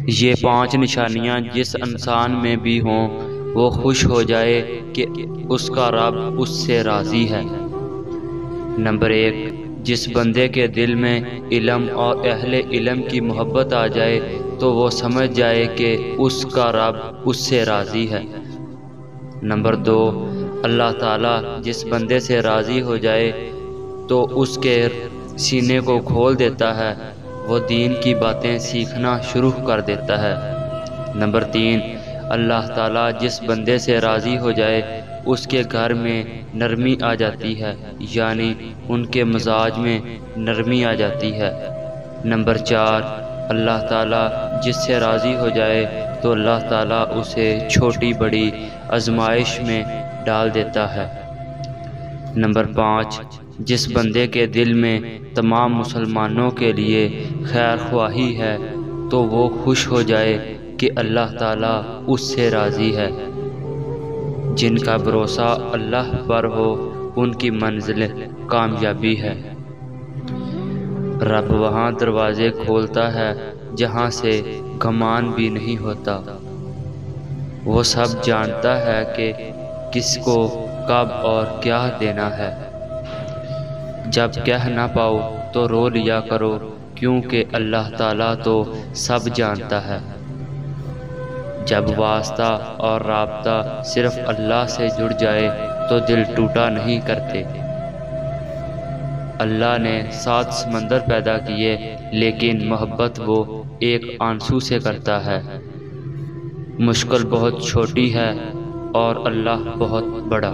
یہ 5 نشانیاں جس انسان میں بھی ہوں وہ خوش ہو جائے کہ اس کا رب اس سے راضی ہے۔ نمبر 1، جس بندے کے دل میں علم اور اہل علم کی محبت آ جائے تو وہ سمجھ جائے کہ اس کا رب اس سے راضی ہے۔ نمبر 2، اللہ تعالیٰ جس بندے سے راضی ہو جائے تو اس کے سینے کو کھول دیتا ہے، وہ دین کی باتیں سیکھنا شروع کر دیتا ہے۔ نمبر 3، اللہ تعالیٰ جس بندے سے راضی ہو جائے اس کے گھر میں نرمی آ جاتی ہے، یعنی ان کے مزاج میں نرمی آ جاتی ہے۔ نمبر 4، اللہ تعالیٰ جس سے راضی ہو جائے تو اللہ تعالیٰ اسے چھوٹی بڑی آزمائش میں ڈال دیتا ہے۔ نمبر 5، جس بندے کے دل میں تمام مسلمانوں کے لیے خیر خواہی ہے تو وہ خوش ہو جائے کہ اللہ تعالیٰ اس سے راضی ہے۔ جن کا بھروسہ اللہ پر ہو ان کی منزل کامیابی ہے۔ رب وہاں دروازے کھولتا ہے جہاں سے گمان بھی نہیں ہوتا۔ وہ سب جانتا ہے کہ کس کو کب اور کیا دینا ہے۔ جب کہہ نہ پاؤ تو رو لیا کرو، کیونکہ اللہ تعالیٰ تو سب جانتا ہے۔ جب واسطہ اور رابطہ صرف اللہ سے جڑ جائے تو دل ٹوٹا نہیں کرتے۔ اللہ نے 7 سمندر پیدا کیے لیکن محبت وہ ایک آنسو سے کرتا ہے۔ مشکل بہت چھوٹی ہے اور اللہ بہت بڑا۔